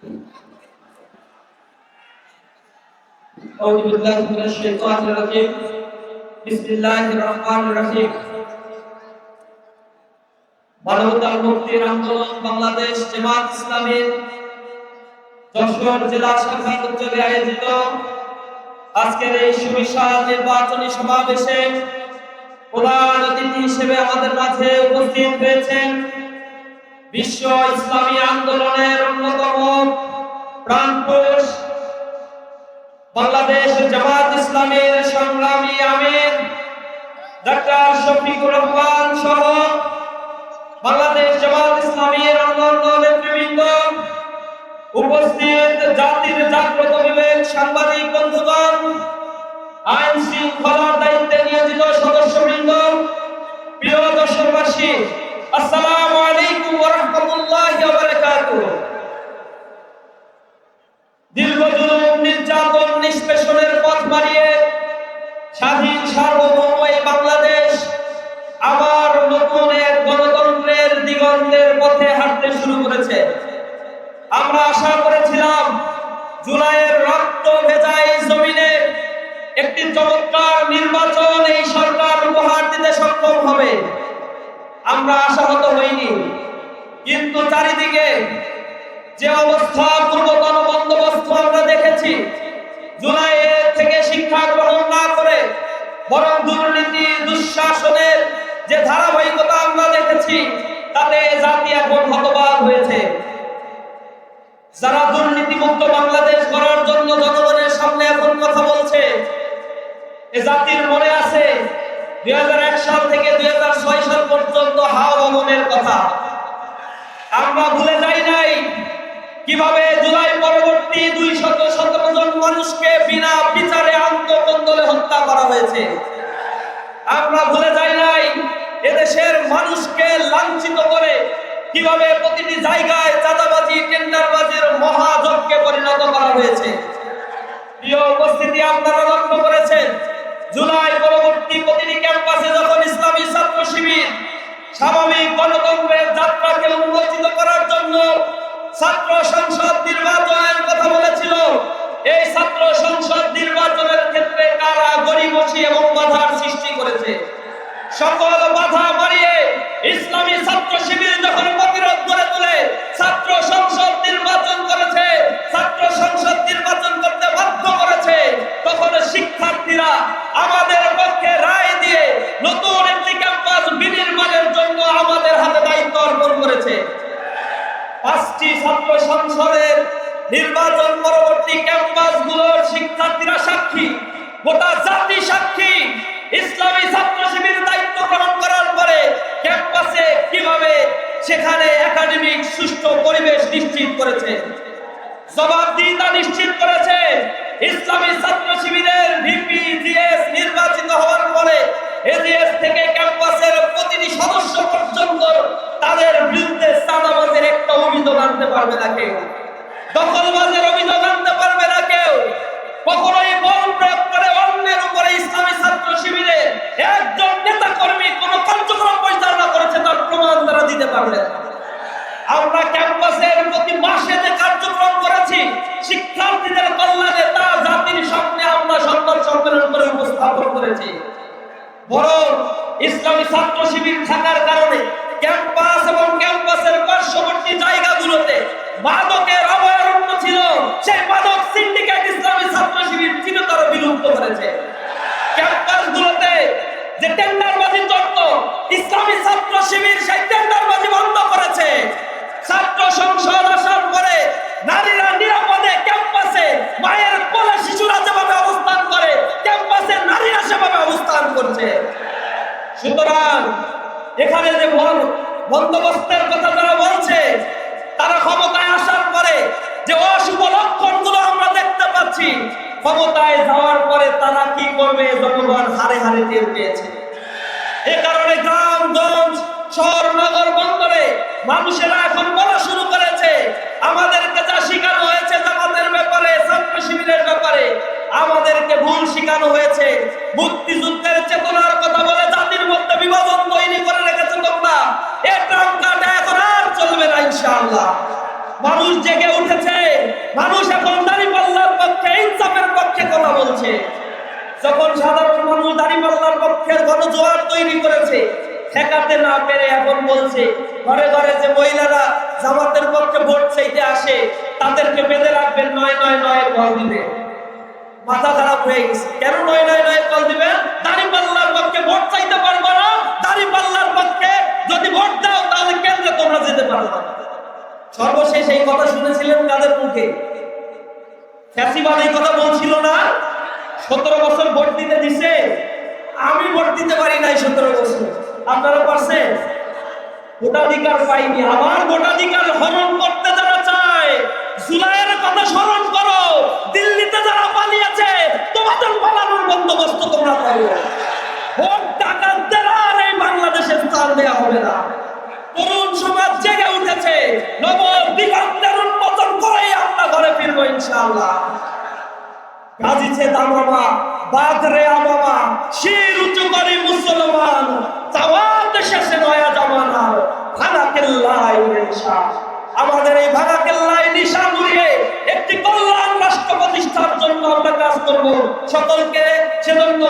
أعوذ بالله من الشيطان الرجيم بسم الله الرحمن الرحيم মানবতার মুক্তির আন্দোলন বাংলাদেশ জামাত ইসলামীর যশোর জেলা শাখার উদ্যোগে আয়োজিত আজকের এই সুবিশাল নির্বাচনী সমাবেশে প্রধান অতিথি হিসেবে আমাদের মাঝে উপস্থিত হয়েছেন বিশ্ব ইসলামী আন্দোলনের অন্যতম প্রাণপুরুষ বাংলাদেশ জামাত ইসলামীর সংগ্রামী আমির ডক্টর শফিকুর রহমান সহ বাংলাদেশ জামাত ইসলামীর অন্যান্য নেতৃবৃন্দ, উপস্থিত জাতির জাগ্রত বিবেক সাংবাদিক বন্ধুগণ, আইন শৃঙ্খলার দায়িত্বে নিয়োজিত সদস্যবৃন্দ, প্রিয় যশোরবাসী, আসসালামু আলাইকুম ওয়া রাহমাতুল্লাহি ওয়া বারাকাতুহু। দীর্ঘ জুলুম নির্যাতন নিষ্পেষণের পথ বাড়িয়ে স্বাধীন সার্বভৌম এই বাংলাদেশ আবার নতুন এক গণতন্ত্রের দিগন্তের পথে হাঁটতে শুরু করেছে। আমরা আশা করেছিলাম জুলাইয়ের রক্ত ভেজা এই জমিনে একটি চমৎকার নির্বাচন এই সরকার উপহার দিতে সক্ষম হবে। আমরা আশাহত হইনি, কিন্তু চারিদিকে যে অবস্থা, পূর্বতন বন্দোবস্ত আমরা দেখেছি, জুলাই থেকে শিক্ষা গ্রহণ না করে বরং দুর্নীতি দুঃশাসনের যে ধারাবাহিকতা আমরা দেখেছি, তাতে জাতি এখন হতবাক হয়েছে। যারা দুর্নীতিমুক্ত বাংলাদেশ গড়ার জন্য জনগণের সামনে এখন কথা বলছে, এ জাতির মনে আছে 2001 সাল থেকে 2006 সাল পর্যন্ত হাওয়া ভবনের কথা। আমরা ভুলে যাই নাই কিভাবে জুলাই পরবর্তী 217 জন মানুষকে বিনা বিচারে আত্মকন্দলে হত্যা করা হয়েছে। আমরা ভুলে যাই নাই এদেশের মানুষকে লাঞ্ছিত করে কিভাবে প্রতিটি জায়গায় চাঁদাবাজি, টেন্ডারবাজির মহাযজ্ঞে পরিণত করা হয়েছে। প্রিয় উপস্থিতি, আপনারা লক্ষ্য করেছেন জুলাই পরবর্তী প্রতিটি ক্যাম্পাসে যখন ইসলামী ছাত্র শিবির স্বাভাবিক গণতন্ত্রের যাত্রাকে উন্মোচিত করার জন্য ছাত্র সংসদ নির্বাচনের কথা বলেছিল, এই ছাত্র সংসদ নির্বাচনের ক্ষেত্রে কারা গরিমসি এবং বাধার সৃষ্টি করেছে। সকল বাধা মারিয়ে ইসলামী ছাত্র শিবির যখন প্রতিরোধ গড়ে তুলে ছাত্র সংসদ নির্বাচন করেছে, ছাত্র সংসদ নির্বাচন করতে বাধ্য করেছে, তখন শিক্ষার্থীরা আমাদের পক্ষে রায় দিয়ে নতুন একটি ক্যাম্পাস বিনির্মাণের জন্য আমাদের হাতে দায়িত্ব অর্পণ করেছে। 5টি ছাত্র সংসদের নির্বাচন পরবর্তী ক্যাম্পাসগুলোর শিক্ষার্থীরা সাক্ষী, গোটা জাতি সাক্ষী। ইসলামী ছাত্র শিবির দায়িত্ব গ্রহণ করার পরে ক্যাম্পাসে কিভাবে সেখানে একাডেমিক সুষ্ঠু পরিবেশ নিশ্চিত করেছে, জবাবদিহিতা নিশ্চিত করেছে। ইসলামী ছাত্র শিবিরের ভিপি জিএস নির্বাচিত হওয়ার পরে এজিএস থেকে ক্যাম্পাসের প্রতিটি সদস্য পর্যন্ত তাদের বিরুদ্ধে চাঁদাবাজের একটা অভিযোগ আনতে পারবে না কেউ, দখলবাজের অভিযোগ আনতে পারবে না কেউ। কখনোই বল প্রয়োগ করে অন্যের উপরে ইসলামী ছাত্র শিবিরে একজন নেতা কর্মী কোন কার্যক্রম পরিচালনা করেছে তার প্রমাণ তারা দিতে পারবে না। আমরা ক্যাম্পাসের প্রতি মাসে যে কার্যক্রম করেছি শিক্ষার্থীদের কল্যাণে, তা জাতির সামনে আমরা সংবাদ সম্মেলন করে উপস্থাপন করেছি। বরং ইসলামী ছাত্র শিবির থাকার কারণে ক্যাম্পাস এবং ক্যাম্পাসের পার্শ্ববর্তী জায়গাগুলোতে মাদকের অভয়ারণ্য ছিল, সেই মাদক সিন্ডিকেট ইসলামী ছাত্র শিবির চিরতর বিলুপ্ত করেছে। ক্যাম্পাসগুলোতে যে টেন্ডারবাজি চলত, ইসলামী ছাত্র শিবির সেই টেন্ডারবাজি বন্ধ করেছে। ছাত্র সংসদ আসার পরে নারীরা নিরাপদে ক্যাম্পাসে, মায়ের কোলে শিশুরা যেভাবে অবস্থান করে ক্যাম্পাসে নারীরা সেভাবে অবস্থান করছে। সুতরাং এখানে যে বন্দোবস্তের কথা যারা বলছে, তারা ক্ষমতায় আসার পরে যে অশুভ লক্ষণগুলো আমরা দেখতে পাচ্ছি, ক্ষমতায় যাওয়ার পরে তারা কি করবে জনগণ হারে হারে টের পেয়েছে। এ কারণে গ্রামগঞ্জ, শহর, নগর, বন্দরে মানুষেরা এখন বলা শুরু করেছে, আমাদেরকে যা শিখানো হয়েছে জামাতের ব্যাপারে, ছাত্র শিবিরের ব্যাপারে, আমাদেরকে ভুল শিখানো হয়েছে। মুক্তিযুদ্ধের চেতনার কথা বলে জাতির মধ্যে বিভাজন তৈরি করে রেখেছে তোমরা, এ ট্রাঙ্কাটা এখন আর চলবে না ইনশাআল্লাহ। মানুষ জেগে উঠেছে, মানুষ এখন দাঁড়িপাল্লার পক্ষে, ইনসাফের পক্ষে কথা বলছে। যখন সাধারণ মানুষ দাঁড়িপাল্লার পক্ষে গণজোয়ার তৈরি করেছে, ঠেকাতে না পেরে এখন বলছে ঘরে ঘরে যে মহিলারা জামাতের পক্ষে ভোট চাইতে আসে তাদেরকে বেঁধে রাখবেন, 999 কল দিবে। মাথা খারাপ হয়ে গেছে। কেন 999 কল দিবে? দাঁড়িপাল্লার পক্ষে ভোট চাইতে পারবো না, দাঁড়িপাল্লার পক্ষে যদি ভোট দাও তাহলে কেন্দ্রে তোমরা যেতে পারবে না। সর্বশেষ এই কথা শুনেছিলেন কাদের মুখে? ফ্যাসিবাদ এই কথা বলছিল না? 17 বছর ভোট দিতে দিছে। আমি ভোট দিতে পারি নাই 17 বছর, আপনারা পারছেন? ভোটাধিকার পাইনি। আমার ভোটাধিকার হরণ করতে যারা চায়, জুলাইয়ের কথা স্মরণ করো। দিল্লিতে যারা পালিয়েছে, তোমাদের পালানোর বন্দোবস্ত তোমরা করো। ভোট ডাকাতদের আর এই বাংলাদেশে স্থান দেওয়া হবে না। তরুণ সমাজ জেগে উঠেছে, নব দিগন্তের উন্মোচন করেই আমরা ঘরে ফিরবো ইনশাআল্লাহ। গাজিছে দামামা, বাদরে আমামা, শির উঁচু করে মুসলমান, চাওয়াত শেষে নয়া জামানা, ভাঙা কেল্লায় নিশা। আমাদের এই ভাঙা কেল্লায় নিশা মুড়িয়ে একটি কল্যাণ রাষ্ট্র প্রতিষ্ঠার জন্য আমরা কাজ করব। সকলকে সেজন্য